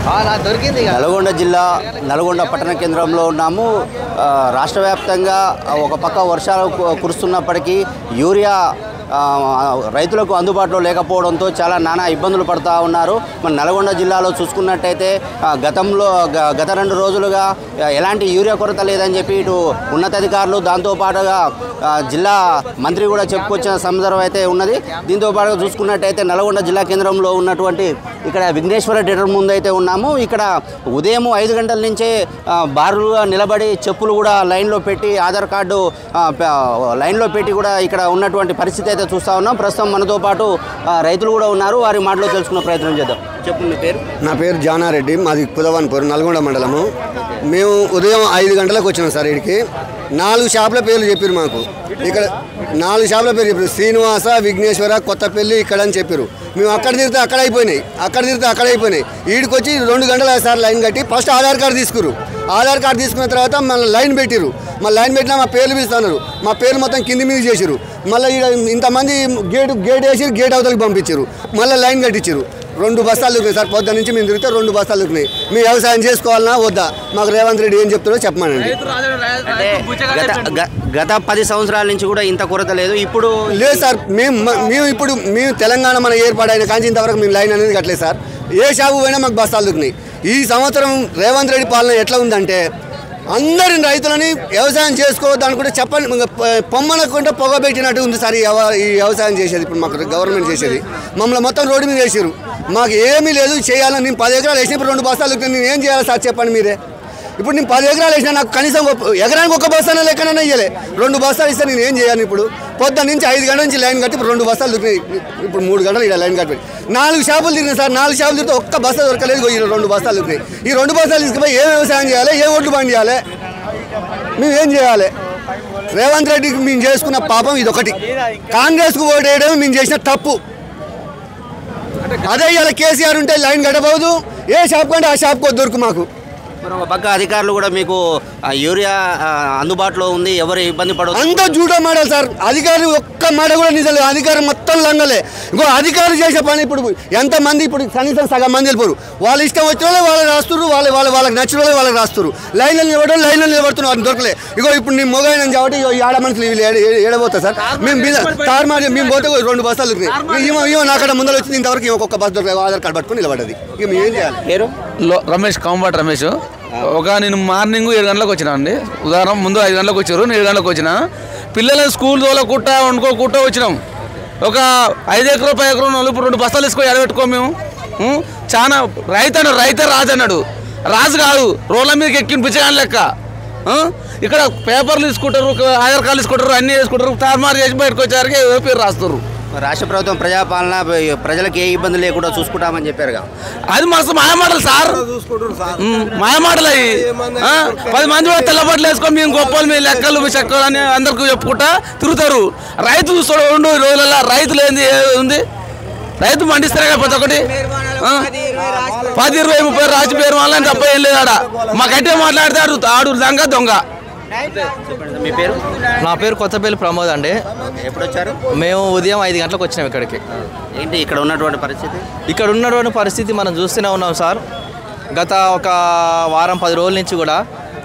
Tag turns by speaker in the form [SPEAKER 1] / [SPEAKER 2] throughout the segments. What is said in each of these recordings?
[SPEAKER 1] నల్గొండ జిల్లా నల్గొండ పట్టణ కేంద్రంలో ఉన్నాము. రాష్ట్ర వ్యాప్తంగా ఒక పక్క వర్షాలు కురుస్తున్నప్పటికీ యూరియా రైతులకు అందుబాటులో లేకపోవడంతో చాలా నానా ఇబ్బందులు పడుతూ ఉన్నారు. మన నల్గొండ జిల్లాలో చూసుకున్నట్టయితే గత 2 రోజులుగా ఎలాంటి యూరియా కొరత లేదని చెప్పి ఇటు ఉన్నతాధికారులు దాంతోపాటుగా జిల్లా మంత్రి కూడా చెప్పుకొచ్చిన సందర్భం అయితే ఉన్నది. దీంతో పాటుగా చూసుకున్నట్టయితే నల్గొండ జిల్లా కేంద్రంలో ఉన్నటువంటి ఇక్కడ విఘ్నేశ్వర థియేటర్ ముందు అయితే ఉన్నాము. ఇక్కడ ఉదయం 5 గంటల నుంచే బారులుగా నిలబడి చెప్పులు కూడా లైన్లో పెట్టి ఆధార్ కార్డు లైన్లో పెట్టి కూడా ఇక్కడ ఉన్నటువంటి పరిస్థితి అయితే చూస్తూ ఉన్నాం. ప్రస్తుతం మనతో పాటు రైతులు కూడా ఉన్నారు. వారి మాటలో తెలుసుకునే ప్రయత్నం చేద్దాం. చెప్పు మీ పేరు?
[SPEAKER 2] నా పేరు జానారెడ్డి, మాది పుదవాన్పూర్ నల్గొండ మండలము. మేము ఉదయం 5 గంటలకు వచ్చినాం సార్. ఇక్కడికి 4 షాపుల పేర్లు చెప్పారు మాకు. ఇక్కడ 4 షాపుల పేరు చెప్పారు, శ్రీనివాస, విఘ్నేశ్వర, కొత్తపల్లి ఇక్కడ అని చెప్పారు. మేము అక్కడ తిరిగితే అక్కడ అయిపోయినాయి. ఈడికి వచ్చి 2 గంటల సార్ లైన్ కట్టి ఫస్ట్ ఆధార్ కార్డు తీసుకురు. ఆధార్ కార్డు తీసుకున్న తర్వాత మళ్ళీ లైన్ పెట్టిరు. మళ్ళీ లైన్ పెట్టినా మా పేర్లు పిలుస్తున్నారు. మా పేర్లు మొత్తం కింది మీద చేసిరు. మళ్ళీ ఇంతమంది గేట్ వేసి గేట్ అవతలకి పంపించారు. మళ్ళీ లైన్ కట్టించారు. 2 బస్తాలు దొరికినాయి సార్. పొద్దున్న నుంచి మేము తిరిగితే 2 బస్తాలు దొరికినాయి. మీ వ్యవసాయం చేసుకోవాలన్నా వద్దా? మాకు రేవంత్ రెడ్డి ఏం చెప్తారో చెప్పమానండి.
[SPEAKER 1] గత 10 సంవత్సరాల నుంచి కూడా ఇంత కొరత లేదు. ఇప్పుడు
[SPEAKER 2] లేదు సార్. మేము తెలంగాణ మన ఏర్పాటైన కానీ ఇంతవరకు మేము లైన్ అనేది కట్టలేదు సార్. ఏ షాపు పోయినా మాకు బస్తాలు దొరికినాయి. ఈ సంవత్సరం రేవంత్ రెడ్డి పాలన ఎట్లా ఉందంటే అందరి రైతులని వ్యవసాయం చేసుకోవద్దు అనుకుంటే చెప్పండి, పొమ్మనకుంటే పొగబెట్టినట్టు ఉంది సార్ ఈ వ్యవసాయం చేసేది. ఇప్పుడు మాకు గవర్నమెంట్ చేసేది మమ్మల్ని మొత్తం రోడ్డు మీద వేసారు. మాకు ఏమీ లేదు చేయాలని. నేను 10 ఎకరాలు వేసినప్పుడు 2 బస్తాలు నేను ఏం చేయాలి సార్ చెప్పండి మీరే. ఇప్పుడు నేను 10 ఎకరాలు వేసినా నాకు కనీసం ఎకరానికి 1 బస్తాన లెక్కనైనా ఇవ్వలే. 2 బస్తాలు ఇస్తే నేను ఏం చేయాలి? ఇప్పుడు పొద్దున్న నుంచి 5 గంటల నుంచి లైన్ కట్టి ఇప్పుడు 2 బస్తాలు దొరికినాయి. ఇప్పుడు 3 గంటలు ఇక్కడ లైన్ కట్టి 4 షాపులు తిరిగినాయి సార్. 4 షాపులు తిరిగితే 1 బస్తా దొరకలేదు. 2 బస్తాలు దొరికినాయి. ఈ 2 బస్తాలు తీసుకుపోయి ఏం వ్యవసాయం చేయాలి? ఏం ఒడ్లు బండి చేయాలి? మేము ఏం చేయాలి? రేవంత్ రెడ్డికి మేము చేసుకున్న పాపం ఇదొకటి. కాంగ్రెస్కు ఓటు వేయడం మేము చేసిన తప్పు. అదే ఇలా కేసీఆర్ ఉంటే లైన్ కట్టబోదు. ఏ షాప్ కంటే ఆ షాప్కి దొరుకు మాకు.
[SPEAKER 1] ఒక పక్క అధికారులు కూడా మీకు యూరియా అందుబాటులో ఉంది, ఎవరు ఇబ్బంది పడదు.
[SPEAKER 2] అంతా జూటో మాడాలి సార్. అధికారులు ఒక్క మాట కూడా నిజాలి. అధికారం మొత్తం లంగలే. ఇంకో అధికారులు చేసే పని ఇప్పుడు ఎంతమంది ఇప్పుడు కనీసం సగం మంది వెళ్ళిపోరు. వాళ్ళు ఇష్టం వచ్చిన వాళ్ళు రాస్తున్నారు. వాళ్ళకి నచ్చిన వాళ్ళు వాళ్ళకి రాస్తున్నారు. లైన్లో నిలబడుతున్నారు. వాళ్ళు దొరకలే. ఇగో ఇప్పుడు నేను మొగైనా కాబట్టి ఏడ మనుషులు ఏడబోతా సార్. మేము తారుమారి మేము పోతే 2 బస్తాలు దొరికినాయి. ఏమో నాకడ ముందర వచ్చింది. ఇంతవరకు ఒక్కొక్క బస్ దొరికింది. ఆధార్ కార్డు పట్టుకుని నిలబడ్డది. ఇక మేము ఏం చేయాలి?
[SPEAKER 1] పేరు
[SPEAKER 3] రమేష్, కాంబాట్ రమేష్. నేను మార్నింగ్ 7 గంటలకు వచ్చినా అండి. ఉదాహరణ ముందు 5 గంటలకు వచ్చారు, నేను 7 గంటలకు వచ్చిన. పిల్లలను స్కూల్ తోలకుట్ట వండుకోకుండా వచ్చినాం. ఒక 5 ఎకరం 10 ఎకరం ఇప్పుడు 2 బస్తాలు తీసుకొని ఎడబెట్టుకో. మేము చాలా రైతే రాజు అన్నాడు. రాజు కాదు, రోడ్ల మీదకి ఎక్కిన పిచ్చగాని లెక్క. ఇక్కడ పేపర్లు తీసుకుంటారు, ఆధార్ కార్డు తీసుకుంటారు, అన్నీ వేసుకుంటారు. తారుమారు చేసి బయటకు వచ్చారికి ఏదో పేరు రాస్తారు.
[SPEAKER 1] రాష్ట్ర ప్రభుత్వం ప్రజాపాలన ప్రజలకు ఏ ఇబ్బంది లేకుండా చూసుకుంటామని చెప్పారుగా.
[SPEAKER 3] అది మస్తు మాయమాటలు సార్. మాయమాటలు అవి 10 మంది తెల్లబట్టలు వేసుకొని మేము గొప్పలు మీ లెక్కలు మీ చెక్కలు అని అందరికి చెప్పుకుంటా తిరుగుతారు. రైతు చూస్తాడు 2 రోజులలో. రైతులు ఏంది ఉంది? రైతు పండిస్తారే కదా ప్రతి ఒక్కటి. 10, 20, 30 రాజు పేరు వల్ల తప్ప ఏం లేదు. ఆడ మాకైతే మాట్లాడతాడు ఆడు దొంగ.
[SPEAKER 1] మీ పేరు?
[SPEAKER 4] నా పేరు కొత్తపల్లి ప్రమోద్ అండి.
[SPEAKER 1] ఎప్పుడు వచ్చారు?
[SPEAKER 4] మేము ఉదయం 5 గంటలకు వచ్చినాం ఇక్కడికి.
[SPEAKER 1] ఏంటి ఇక్కడ ఉన్నటువంటి పరిస్థితి?
[SPEAKER 4] ఇక్కడ ఉన్నటువంటి పరిస్థితి మనం చూస్తూనే ఉన్నాం సార్. గత ఒక వారం 10 రోజుల నుంచి కూడా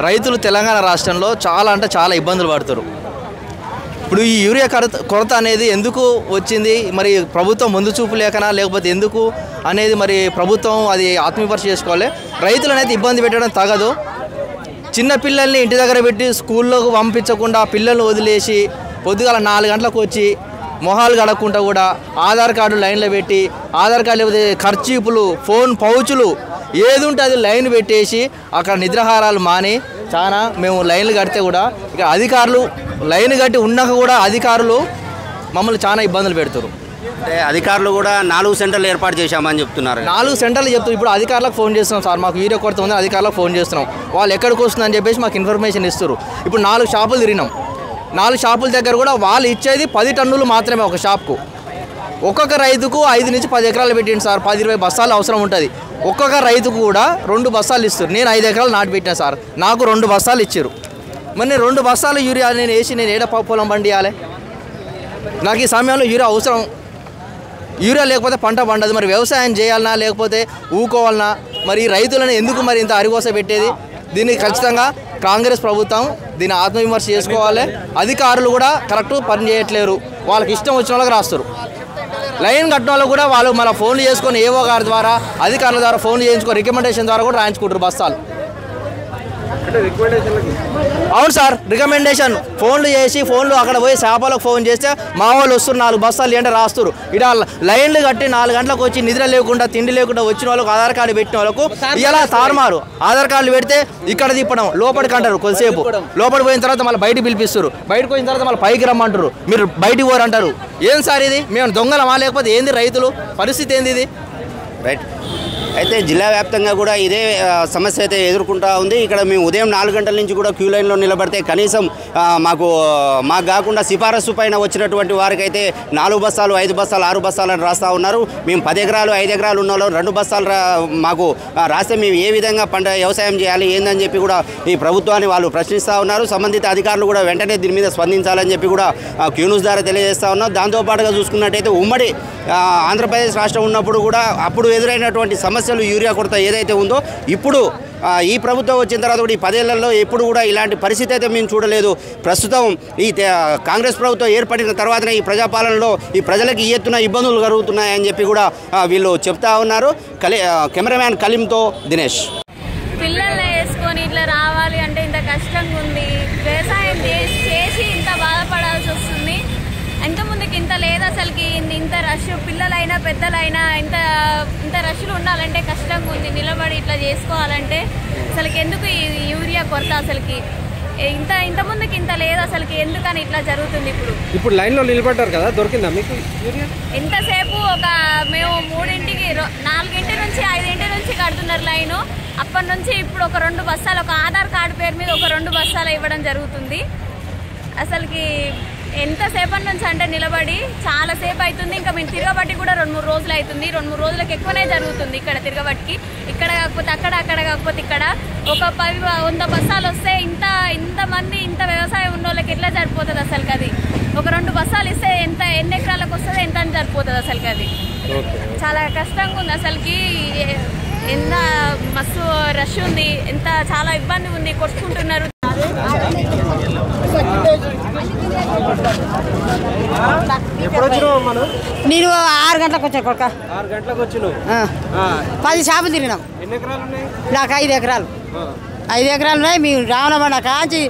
[SPEAKER 4] రైతులు తెలంగాణ రాష్ట్రంలో చాలా ఇబ్బందులు పడుతారు. ఇప్పుడు ఈ యూరియా కొరత అనేది ఎందుకు వచ్చింది? మరి ప్రభుత్వం ముందు చూపు లేకనా, లేకపోతే ఎందుకు అనేది మరి ప్రభుత్వం అది ఆత్మవిమర్శ చేసుకోవాలి. రైతులు అనేది ఇబ్బంది పెట్టడం తగదు. చిన్న పిల్లల్ని ఇంటి దగ్గర పెట్టి స్కూల్లోకి పంపించకుండా పిల్లల్ని వదిలేసి పొద్దుగాల 4 గంటలకు వచ్చి మొహాలు గడకుండా కూడా ఆధార్ కార్డు లైన్లో పెట్టి, ఆధార్ కార్డు లేకపోతే ఖర్చీపులు, ఫోన్ పౌచులు ఏది ఉంటే అది లైన్ పెట్టేసి అక్కడ నిద్రాహారాలు మాని మేము లైన్లు కడితే కూడా ఇక అధికారులు లైన్ కట్టి ఉన్నాక కూడా అధికారులు మమ్మల్ని చాలా ఇబ్బందులు పెడతారు.
[SPEAKER 1] అంటే అధికారులు కూడా 4 సెంటర్లు ఏర్పాటు చేశామని చెప్తున్నారు.
[SPEAKER 4] 4 సెంటర్లు చెప్తారు. ఇప్పుడు అధికారులకు ఫోన్ చేస్తున్నాం సార్, మాకు యూరియా కొరత ఉంది, అధికారులకు ఫోన్ చేస్తున్నాం. వాళ్ళు ఎక్కడికి వస్తుందని చెప్పేసి మాకు ఇన్ఫర్మేషన్ ఇస్తారు. ఇప్పుడు 4 షాపులు తిరిగినాం. 4 షాపుల దగ్గర కూడా వాళ్ళు ఇచ్చేది 10 టన్నులు మాత్రమే ఒక షాప్కు. ఒక్కొక్క రైతుకు 5 నుంచి 10 ఎకరాలు పెట్టింది సార్. 10-20 బస్తాలు అవసరం ఉంటుంది. ఒక్కొక్క రైతుకు కూడా 2 బస్తాలు ఇస్తారు. నేను 5 ఎకరాలు నాటు పెట్టినా సార్, నాకు 2 బస్తాలు ఇచ్చారు. మరి నేను 2 బస్తాలు యూరియా నేను వేసి నేను ఏడ పొలం పండియాలి? నాకు ఈ సమయంలో యూరియా అవసరం. యూరియా లేకపోతే పంట పండదు. మరి వ్యవసాయం చేయాలన్నా లేకపోతే ఊకోవాలన్నా మరి రైతులను ఎందుకు మరి ఇంత అరిగోస పెట్టేది? దీన్ని ఖచ్చితంగా కాంగ్రెస్ ప్రభుత్వం దీన్ని ఆత్మవిమర్శ చేసుకోవాలి. అధికారులు కూడా కరెక్ట్ పని చేయట్లేరు, వాళ్ళకి ఇష్టం వచ్చిన వాళ్ళకి రాస్తారు. లైన్ కట్టిన వాళ్ళు కూడా వాళ్ళు మన ఫోన్లు చేసుకొని ఏవో గారి ద్వారా అధికారుల ద్వారా ఫోన్లు చేయించుకొని రికమెండేషన్ ద్వారా కూడా రాయించుకుంటారు బస్తాలు. అవును సార్, రికమెండేషన్ ఫోన్లు చేసి అక్కడ పోయి చేపలకు ఫోన్ చేస్తే మా వాళ్ళు వస్తారు 4 బస్తాలు అంటే రాస్తారు. ఇక్కడ లైన్లు కట్టి 4 గంటలకు వచ్చి నిద్ర లేకుండా తిండి లేకుండా వచ్చిన వాళ్ళకు ఆధార్ కార్డు పెట్టిన వాళ్ళకు ఇలా తారుమారు. ఆధార్ కార్డులు పెడితే ఇక్కడ తిప్పడం లోపలికి అంటారు, కొద్దిసేపు లోపలికి పోయిన తర్వాత మళ్ళీ బయటకు పిలిపిస్తారు, బయటకు పోయిన తర్వాత మళ్ళీ పైకి రమ్మంటారు, మీరు బయటికి పోరు అంటారు. ఏం సార్ ఇది? మేము దొంగలమా లేకపోతే ఏంది? రైతులు పరిస్థితి ఏంది ఇది?
[SPEAKER 1] రైట్. అయితే జిల్లా వ్యాప్తంగా కూడా ఇదే సమస్య అయితే ఎదుర్కొంటూ ఉంది. ఇక్కడ మేము ఉదయం 4 గంటల నుంచి కూడా క్యూ లైన్లో నిలబడితే కనీసం మాకు కాకుండా సిఫారసు పైన వచ్చినటువంటి వారికైతే 4 బస్తాలు 5 బస్తాలు 6 బస్తాలు అని రాస్తూ ఉన్నారు. మేము 10 ఎకరాలు 5 ఎకరాలు ఉన్న వాళ్ళు 2 బస్తాలు మాకు రాస్తే మేము ఏ విధంగా వ్యవసాయం చేయాలి ఏందని చెప్పి కూడా ఈ ప్రభుత్వాన్ని వాళ్ళు ప్రశ్నిస్తూ ఉన్నారు. సంబంధిత అధికారులు కూడా వెంటనే దీని మీద స్పందించాలని చెప్పి కూడా క్యూ న్యూస్ ద్వారా తెలియజేస్తూ ఉన్నారు. దాంతోపాటుగా చూసుకున్నట్టయితే ఉమ్మడి ఆంధ్రప్రదేశ్ రాష్ట్రం ఉన్నప్పుడు కూడా అప్పుడు ఎదురైనటువంటి సమస్యలు యూరియా కొరత ఏదైతే ఉందో ఇప్పుడు ఈ ప్రభుత్వం వచ్చిన తర్వాత కూడా ఈ 10 ఏళ్లలో ఎప్పుడు కూడా ఇలాంటి పరిస్థితి అయితే మేము చూడలేదు. ప్రస్తుతం ఈ కాంగ్రెస్ ప్రభుత్వం ఏర్పడిన తర్వాతనే ఈ ప్రజాపాలనలో ఈ ప్రజలకు ఈ ఎత్తున ఇబ్బందులు కలుగుతున్నాయని చెప్పి కూడా వీళ్ళు చెప్తా ఉన్నారు. కెమెరామ్యాన్ కలీంతో దినేష్.
[SPEAKER 5] పిల్లల్ని వేసుకొని ఇట్లా రావాలి అంటే ఇంత కష్టంగా ఉంది. వ్యవసాయం చేసి ఇంత బాధపడాల్సి వస్తుంది. ఇంతకుముందుకు ఇంత లేదు అసలుకి. ఇంత రష్ పిల్లలైనా పెద్దలైనా ఇంత రష్లు ఉండాలంటే కష్టంగా ఉంది. నిలబడి ఇట్లా చేసుకోవాలంటే అసలుకి ఎందుకు ఈ యూరియా కొరత? అసలుకి ఇంతకుముందుకు ఇంత లేదు అసలుకి. ఎందుకని ఇట్లా జరుగుతుంది?
[SPEAKER 6] ఇప్పుడు లైన్లో నిలబడ్డారు కదా, దొరికిందా మీకు యూరియా?
[SPEAKER 5] ఎంతసేపు మేము 3ంటికి 4ంటి నుంచి 5ంటి నుంచి కడుతున్నారు లైను. అప్పటి నుంచి ఇప్పుడు ఒక 2 బస్తాలు ఒక ఆధార్ కార్డు పేరు మీద ఒక 2 బస్తాలు ఇవ్వడం జరుగుతుంది. అసలుకి ఎంతసేపటి నుంచి అంటే నిలబడి చాలాసేపు అవుతుంది. ఇంకా మేము తిరగబట్టి కూడా 2-3 రోజులు అవుతుంది. 2-3 రోజులకు ఎక్కువనే జరుగుతుంది ఇక్కడ తిరగబట్టికి. ఇక్కడ కాకపోతే అక్కడ, అక్కడ కాకపోతే ఇక్కడ. ఒక 100 బస్తాలు వస్తే ఇంతమంది ఇంత వ్యవసాయం ఉన్న వాళ్ళకి ఎట్లా సరిపోతుంది అసలుకి? అది ఒక 2 బస్తాలు ఇస్తే ఎన్ని ఎకరాలకు వస్తుంది, ఎంత అని సరిపోతుంది అసలుకి? అది చాలా కష్టంగా ఉంది అసలుకి. ఎంత మస్తు రష్ ఉంది, చాలా ఇబ్బంది ఉంది, కొట్టుకుంటున్నారు.
[SPEAKER 7] నేను 6 గంటలకు వచ్చా కొడుక.
[SPEAKER 6] 6 గంటలకు వచ్చినావు.
[SPEAKER 7] 10 షాపులు తిరిగినాం.
[SPEAKER 6] ఎన్ని ఎకరాలు ఉన్నాయి?
[SPEAKER 7] నాకు 5 ఎకరాలు. 5 ఎకరాలు ఉన్నాయి. మేము రావణమన్న కాంచి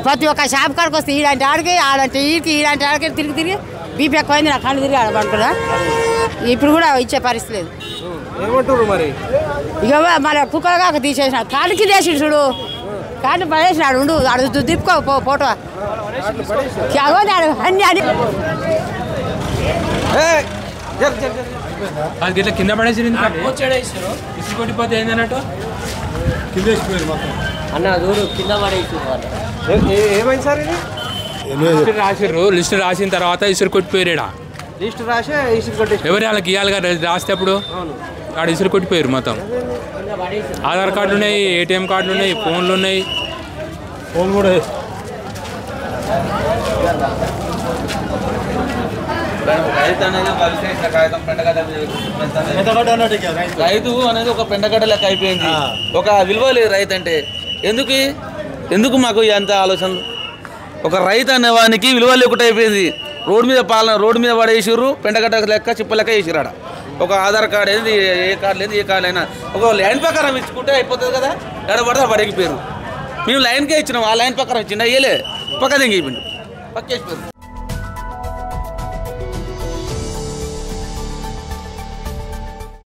[SPEAKER 7] ప్రతి ఒక్క షాప్ కాడికి వస్తే ఈడంటే ఆడికి, ఆడంటే ఈడికి, ఈడంటే ఆడికి తిరిగి బీపీ ఎక్కువైంది. నాకు కళ్ళు తిరిగి ఆడబడుతున్నా. ఇప్పుడు కూడా ఇచ్చే పరిస్థితి లేదు.
[SPEAKER 6] ఏమంటారు మరి?
[SPEAKER 7] ఇక మన కుక్కగా తీసేసిన కాడికి తీసి చూడు, కాడిని పడేసినాడు. ఉండు అడు దిప్పుకో ఫోటో అన్ని అని
[SPEAKER 8] ఇట్లా కింద పడేసి కొట్టిపోతే ఏందన్నట్టు కింద వేసిపోయారు మొత్తం.
[SPEAKER 6] అన్న చూడు కింద పడేసి. ఏమైంది సార్ ఇది?
[SPEAKER 8] రాసిర్రు, లిస్ట్ రాసిన తర్వాత ఇసురు కొట్టిపోయారు.
[SPEAKER 6] లిస్ట్ రాసి ఇసురు కొట్టేసి
[SPEAKER 8] ఎవరు వాళ్ళకి ఇవ్వాలిగా రాస్తే అప్పుడు ఆడ ఇసురు కొట్టిపోయారు మొత్తం. ఆధార్ కార్డులు ఉన్నాయి, ఏటీఎం కార్డులు ఉన్నాయి, ఫోన్లు ఉన్నాయి. ఫోన్ కూడా
[SPEAKER 3] రైతు అనేది ఒక పెండగడ్డ లెక్క అయిపోయింది. ఒక విలువ లేదు రైతు అంటే. ఎందుకు మాకు ఎంత ఆలోచనలు? ఒక రైతు అనేవానికి విలువ లేకుండా అయిపోయింది. రోడ్డు మీద పడేసిర్రు, పెండగడ్డ లెక్క చిప్ప లెక్క వేసిరు. ఆడ ఒక ఆధార్ కార్డు ఏంది, ఏ కార్డు లేదు, ఏ కార్డు అయినా ఒక లైన్ ప్రకారం ఇచ్చుకుంటే అయిపోతుంది కదా. ఎక్కడ పడితే పడేకిపోయారు. మేము లైన్కే ఇచ్చినాం, ఆ లైన్ ప్రకారం ఇచ్చిండ అయ్యలే పక్క దింగిపోయిండు, పక్కేసిపోయారు.